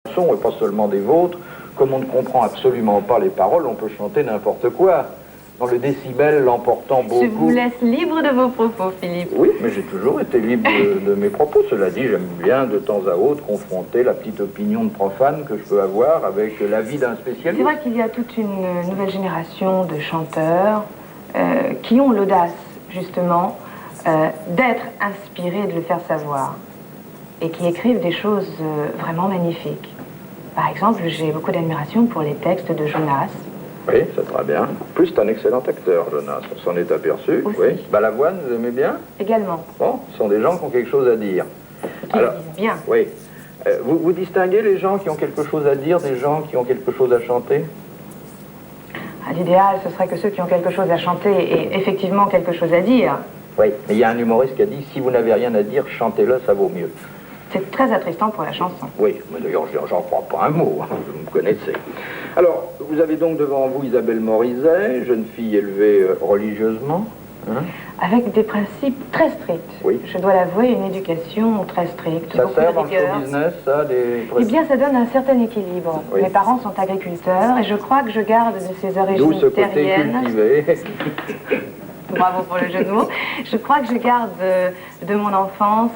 chansons, et pas seulement des vôtres. Comme on ne comprend absolument pas les paroles, on peut chanter n'importe quoi. Dans le décibel l'emportant beaucoup. Je vous laisse libre de vos propos, Philippe. Oui, mais j'ai toujours été libre de mes propos. Cela dit, j'aime bien de temps à autre confronter la petite opinion de profane que je peux avoir avec l'avis d'un spécialiste. C'est vrai qu'il y a toute une nouvelle génération de chanteurs qui ont l'audace, justement, d'être inspirés, de le faire savoir, et qui écrivent des choses vraiment magnifiques. Par exemple, j'ai beaucoup d'admiration pour les textes de Jonas. Oui, c'est très bien. En plus, c'est un excellent acteur, Jonas. On s'en est aperçu. Aussi. Oui. Balavoine, vous aimez bien? Également. Bon, ce sont des gens qui ont quelque chose à dire. Qui le disent bien. Oui. Vous distinguez les gens qui ont quelque chose à dire des gens qui ont quelque chose à chanter? L'idéal, ce serait que ceux qui ont quelque chose à chanter aient effectivement quelque chose à dire. Oui, mais il y a un humoriste qui a dit, si vous n'avez rien à dire, chantez-le, ça vaut mieux. C'est très attristant pour la chanson. Oui, mais d'ailleurs, j'en crois pas un mot, hein, vous me connaissez. Alors, vous avez donc devant vous Isabelle Morizet, jeune fille élevée religieusement. Hein? Avec des principes très stricts. Oui. Je dois l'avouer, une éducation très stricte. Ça beaucoup sert de dans le rigueur. show business, ça, Eh bien, ça donne un certain équilibre. Oui. Mes parents sont agriculteurs et je crois que je garde de ces D'où origines ce côté terriennes. cultivé. Bravo pour le jeu de mots. Je crois que je garde de mon enfance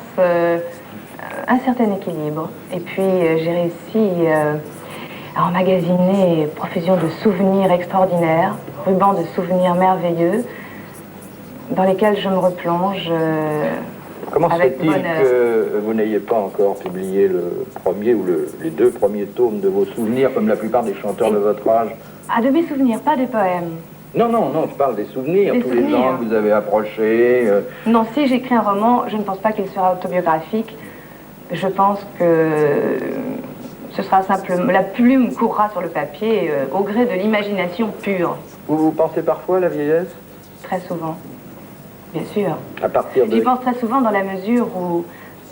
un certain équilibre. Et puis, j'ai réussi à emmagasiner profusion de souvenirs extraordinaires, rubans de souvenirs merveilleux, dans lesquels je me replonge Comment se avec fait-il bonheur. que vous n'ayez pas encore publié le premier ou les deux premiers tomes de vos souvenirs, comme la plupart des chanteurs de votre âge? Ah, de mes souvenirs, pas des poèmes. Non, je parle des souvenirs, Des tous souvenirs. les gens que vous avez approchés. Non, si j'écris un roman, je ne pense pas qu'il sera autobiographique. Je pense que ce sera simplement... La plume courra sur le papier au gré de l'imagination pure. Vous pensez parfois à la vieillesse? Très souvent. Bien sûr. À partir de... J'y pense très souvent dans la mesure où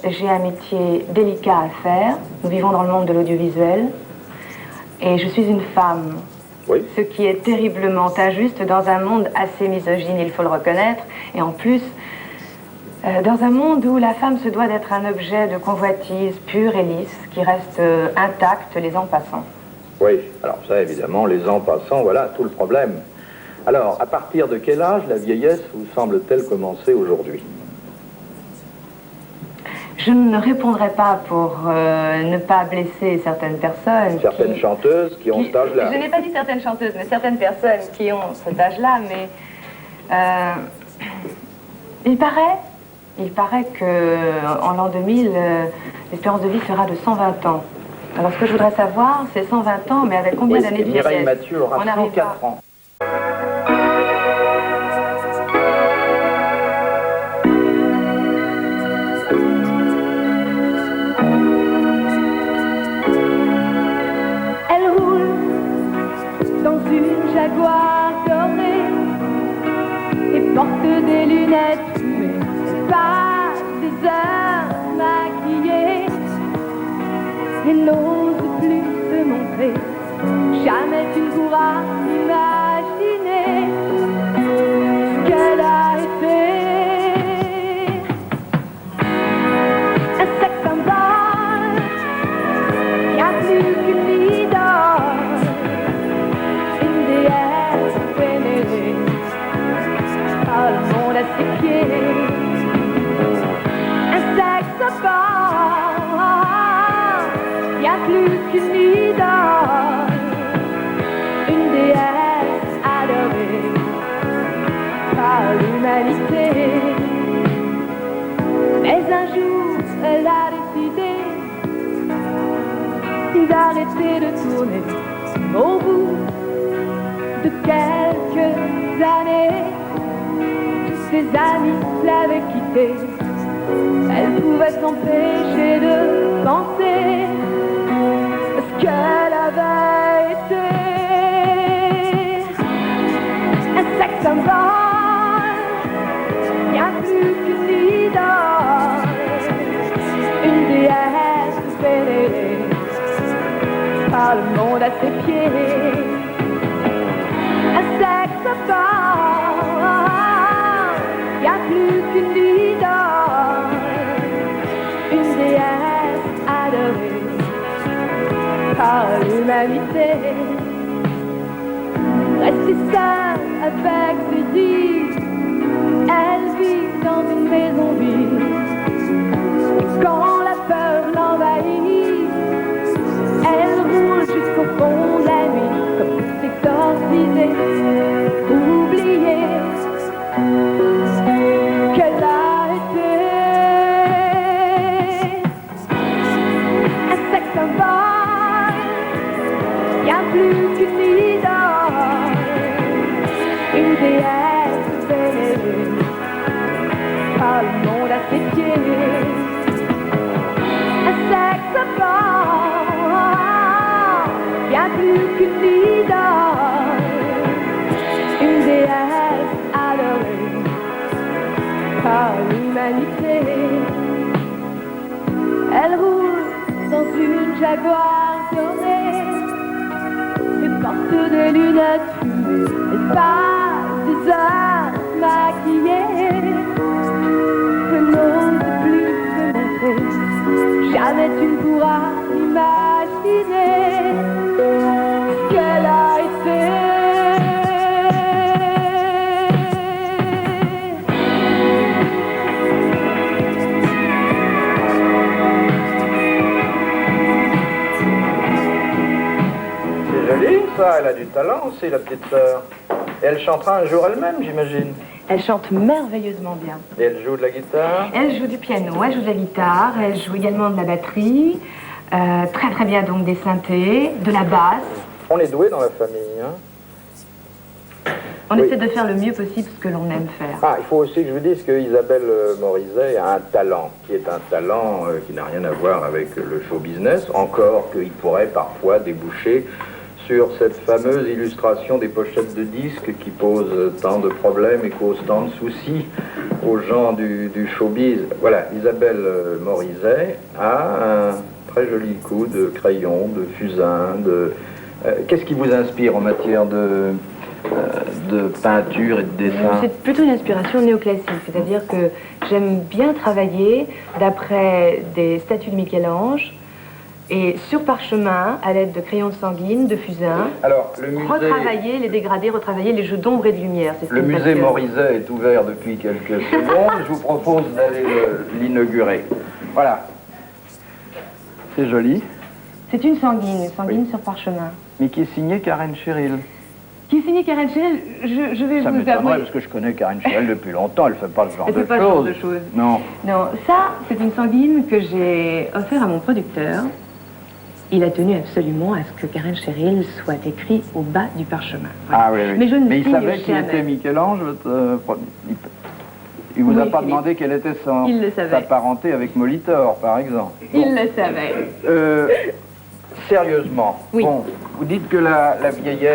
j'ai un métier délicat à faire. Nous vivons dans le monde de l'audiovisuel. Et je suis une femme. Oui. Ce qui est terriblement injuste dans un monde assez misogyne, il faut le reconnaître. Et en plus, dans un monde où la femme se doit d'être un objet de convoitise pur et lisse, qui reste intact les ans passant. Oui, alors ça évidemment, les ans passant, voilà tout le problème. Alors, à partir de quel âge la vieillesse vous semble-t-elle commencer aujourd'hui? Je ne répondrai pas pour ne pas blesser certaines personnes. Certaines chanteuses qui ont cet âge-là. Je n'ai pas dit certaines chanteuses, mais certaines personnes qui ont cet âge-là, mais il paraît qu'en l'an 2000, l'espérance de vie sera de 120 ans. Alors ce que je voudrais savoir, c'est 120 ans, mais avec combien Oui, d'années et de vieillesse? Mireille Mathieu aura On arrivera. 104 ans. Elle roule dans une Jaguar dorée et porte des lunettes fumées. Elle passe des heures maquillée et n'ose plus se montrer. Jamais tu ne pourras imaginer ce qu'elle a été. Un sex symbole, y a plus qu'une idole, une déesse vénérée par le monde à ses pieds. Un sex symbole, y a plus qu'une idole, une déesse adorée par l'humanité. Mais un jour, elle a décidé d'arrêter de tourner au bout de quelques années. Tous ses amis l'avaient quittée. Elle pouvait s'empêcher de penser ce qu'elle avait été. Un sex symbole, y a plus qu'une idole, une déesse vénérée par le monde à ses pieds. Un sex symbole, y a plus qu'une idole, une déesse adorée par l'humanité. Restée seule avec ses dix, elle vit dans une maison vide. Quand la peur l'envahit, elle roule jusqu'au fond de la nuit, comme tout exorcisé, oublié qu'elle a été un sex symbole, bien plus qu'une idole, une déesse vénérée par le monde à ses pieds. Un sex symbole, bien plus qu'une idole, une déesse adorée par l'humanité. Elle roule dans une Jaguar dorée, et porte des lunettes fumées. Elle passe des heures maquillée, je n'ose plus se montrer. Jamais tu ne pourras imaginer ce qu'elle a été. C'est joli, ça, elle a du talent aussi, la petite sœur. Et elle chantera un jour elle-même, j'imagine. Elle chante merveilleusement bien. Et elle joue de la guitare. Elle joue du piano, elle joue de la guitare, elle joue également de la batterie, très très bien donc des synthés, de la basse. On est doué dans la famille, hein. On Oui. essaie de faire le mieux possible ce que l'on aime faire. Ah, il faut aussi que je vous dise que Isabelle Morizet a un talent, qui est un talent qui n'a rien à voir avec le show business, encore qu'il pourrait parfois déboucher sur cette fameuse illustration des pochettes de disques qui pose tant de problèmes et cause tant de soucis aux gens du showbiz. Voilà, Isabelle Morizet a un très joli coup de crayon, de fusain, de... Qu'est-ce qui vous inspire en matière de peinture et de dessin? C'est plutôt une inspiration néoclassique, c'est-à-dire que j'aime bien travailler d'après des statues de Michel-Ange et sur parchemin, à l'aide de crayons sanguines, de fusain, Alors, le musée... retravailler les dégradés, retravailler les jeux d'ombre et de lumière. C'est ce Le qui me musée passionne. Morizet est ouvert depuis quelques secondes. Je vous propose d'aller l'inaugurer. Voilà. C'est joli. C'est une sanguine sur parchemin. Mais qui est signé Karen Cheryl. Qui est signé Karen Cheryl, je vais Ça vous m'étonnerait avouer. parce que je connais Karen Cheryl depuis longtemps. Elle fait pas ce genre Elle de fait pas ce genre de choses. Non. Non, ça, c'est une sanguine que j'ai offert à mon producteur. Il a tenu absolument à ce que Karen Cheryl soit écrit au bas du parchemin. Voilà. Ah oui, oui. Mais je ne il signe savait qui jamais. était Michel-Ange. Il vous a Oui, pas Philippe. demandé quelle était Il le savait. sa parenté avec Molitor, par exemple. Il le savait. Sérieusement, Oui. bon, vous dites que la vieillesse